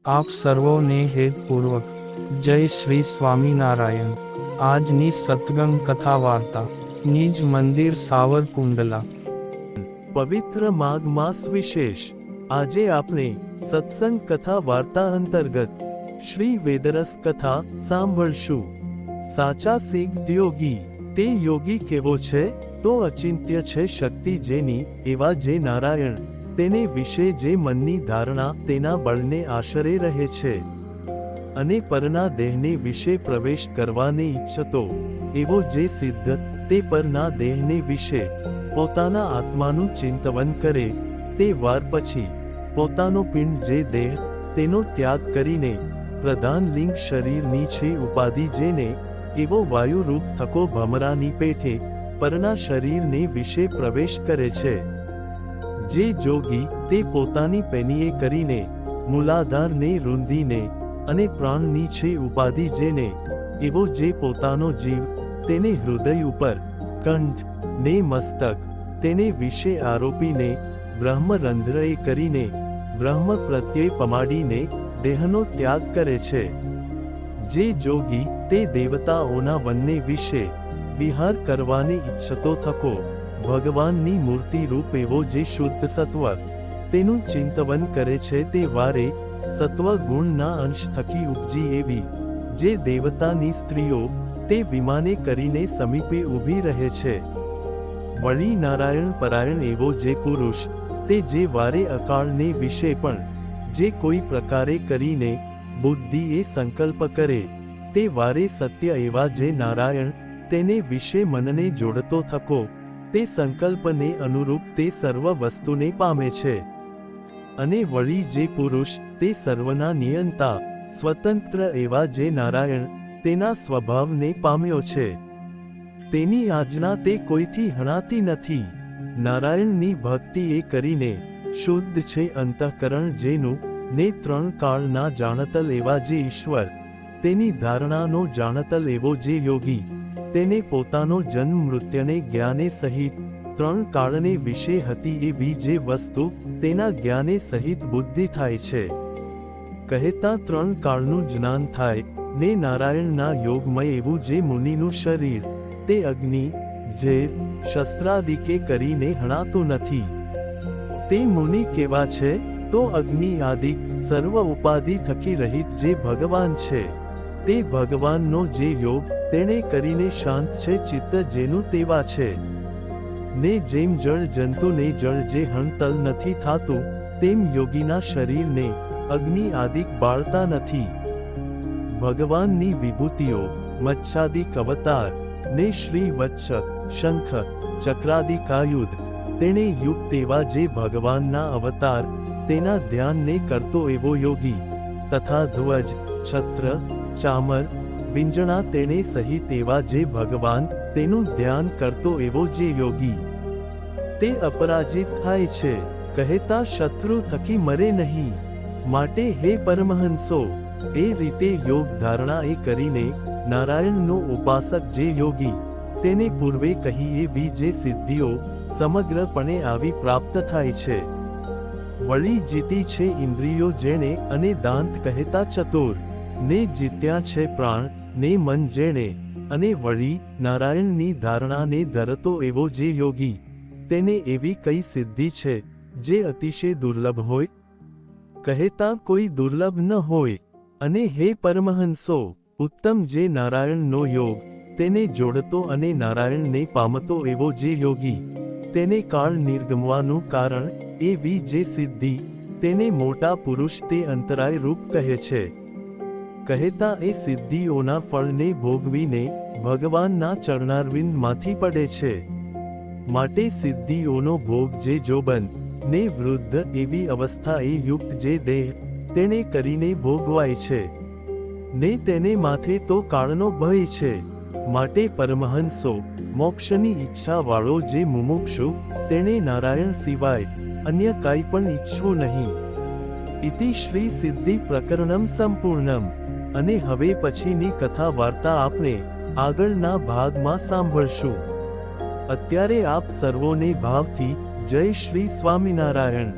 આપ સર્વોને હેતપૂર્વક જય શ્રી સ્વામિનારાયણ। આજની સત્સંગ કથા વાર્તા નિજ મંદિર સાવરકુંડલા। પવિત્ર માઘ માસ વિશેષ। આજે આપણે સત્સંગ કથા વાર્તા અંતર્ગત શ્રી વેદરસ કથા સાંભળશું। સાચા સિદ્ધ યોગી તે યોગી કેવો છે? તો અચિંત્ય છે શક્તિ જેની, એવા જે નારાયણ તેને વિશે જે મનની ધારણા તેના બળને આશરે રહે છે, અને પરના દેહને વિશે પ્રવેશ કરવાને ઈચ્છતો એવો જે સિદ્ધ તે પરના દેહને વિશે પોતાના આત્માનું ચિંતવન કરે, તે વાર પછી પોતાનો પિંડ જે દેહ તેનો ત્યાગ કરીને પ્રધાન લિંગ શરીરની છે ઉપાધિ જેને, એવો વાયુરૂપ થકો ભમરાની પેઠે પરના શરીરને વિશે પ્રવેશ કરે છે। જે જોગી તે પોતાની પેનીએ કરીને મૂલાધારને રૂંધીને અને પ્રાણની છે ઉપાધિ જેને, એવો જે પોતાનો જીવ તેને હૃદય ઉપર કંઠ ને મસ્તક તેને વિશે આરોપીને બ્રહ્મરંધ્ર એ કરીને બ્રહ્મ પ્રત્યે પમાડીને દેહનો ત્યાગ કરે છે। જે જોગી તે દેવતાઓના વનને વિશે વિહાર કરવાને ઈચ્છતો થકો ભગવાનની મૂર્તિ રૂપ એવો જે શુદ્ધ સત્વ તેનું ચિંતવન કરે છે, તે વારે સત્વ ગુણના અંશ થકી ઉપજી એવી જે દેવતાની સ્ત્રીઓ તે વિમાને કરીને સમીપે ઊભી રહે છે। વળી નારાયણ પરાયણ એવો જે પુરુષ તે જે વારે અકાળને વિશે પણ જે કોઈ પ્રકારે કરીને બુદ્ધિ એ સંકલ્પ કરે, તે વારે સત્ય એવા જે નારાયણ તેને વિશે મનને જોડતો થકો તે સંકલ્પને અનુરૂપ તે સર્વ વસ્તુને પામે છે। અને વળી જે પુરુષ તે સર્વના નિયંતા સ્વતંત્ર એવા જે નારાયણ તેના સ્વભાવને પામ્યો છે, તેની આજ્ઞા તે કોઈથી હણાતી નથી। નારાયણની ભક્તિ એ કરીને શુદ્ધ છે અંતઃકરણ જેનું, ને ત્રણ કાળના જાણતલ એવા જે ઈશ્વર તેની ધારણાનો જાણતલ એવો જે યોગી તેને પોતાનો જન્મ મૃત્યુને જ્ઞાને સહિત ત્રણ કાળને વિશે હતી એવી જે વસ્તુ તેના જ્ઞાને સહિત બુદ્ધિ થાય છે, કહેતા ત્રણ કાળનું જ્ઞાન થાય, ને નારાયણના યોગમય એવું જે મુનિનું શરીર તે અગ્નિ ઝેર શસ્ત્રાદિકે કરીને હણાતું નથી। તે મુનિ કેવા છે? તો અગ્નિ આદિક સર્વ ઉપાધિ થકી રહિત જે ભગવાન છે, તે ભગવાનનો જે યોગ તેણે કરીને શાંત છે ચિત્ત જેનું તેવા છે। ને જેમ જળ જંતુને જળ જે હણતલ નથી થાતું, તેમ યોગીના શરીરને અગ્નિ આદિક બાળતા નથી। ભગવાનની વિભૂતિઓ મચ્છાદિક અવતાર ને શ્રી વત્સ શંખ ચક્રાદિકાયુધ તેણે યુક્ત એવા જે ભગવાનના અવતાર તેના ધ્યાનને કરતો એવો યોગી, તથા ધ્વજ છત્ર ચામર વિંજણા તેણે સહિત એવા જે ભગવાન તેનું ધ્યાન કરતો એવો જે યોગી તે અપરાજિત થાય છે, કહેતા શત્રુ થકી મરે નહીં। માટે હે પરમહંસો, એ રીતે યોગ ધારણા એ કરીને નારાયણનો ઉપાસક જે યોગી તેને પૂર્વે કહી એવી જે સિદ્ધિઓ સમગ્રપણે આવી પ્રાપ્ત થાય છે। વળી જીતી છે ઇન્દ્રિયો જેણે અને દાંત કહેતા ચતુર ને જીત્યા છે પ્રાણ ને મન જેણે, અને વળી નારાયણની ધારણાને ધરતો એવો જે યોગી તેને એવી કઈ સિદ્ધિ છે જે અતિશય દુર્લભ હોય? કહેતા કોઈ દુર્લભ ન હોય। અને હે પરમહંસો, ઉત્તમ જે નારાયણનો યોગ તેને જોડતો અને નારાયણને પામતો એવો જે યોગી તેને કાળ નિર્ગમવાનું કારણ એવી જે સિદ્ધિ તેને મોટા પુરુષ તે અંતરાય રૂપ કહે છે। કહેતા એ સિદ્ધિઓના ફળને ભોગવીને ભગવાનના ચરણારવિંદમાંથી પડે છે। માટે સિદ્ધિઓનો ભોગ જે જોબન ને વૃદ્ધ એવી અવસ્થા એ યુક્ત જે દેહ તેને કરીને ભોગવાય છે, ને તેને માથે તો કાળનો ભય છે। માટે પરમહંસો, મોક્ષની ઈચ્છા વાળો જે મુમુક્ષુ તેણે નારાયણ સિવાય અન્ય કાંઈ પણ ઈચ્છવું નહીં। ઇતિ શ્રી સિદ્ધિ પ્રકરણમ સંપૂર્ણમ। અને હવે પછીની કથા વાર્તા આપણે આગળના ભાગમાં સાંભળશું। અત્યારે આપ સર્વોને ભાવથી જય શ્રી સ્વામિનારાયણ।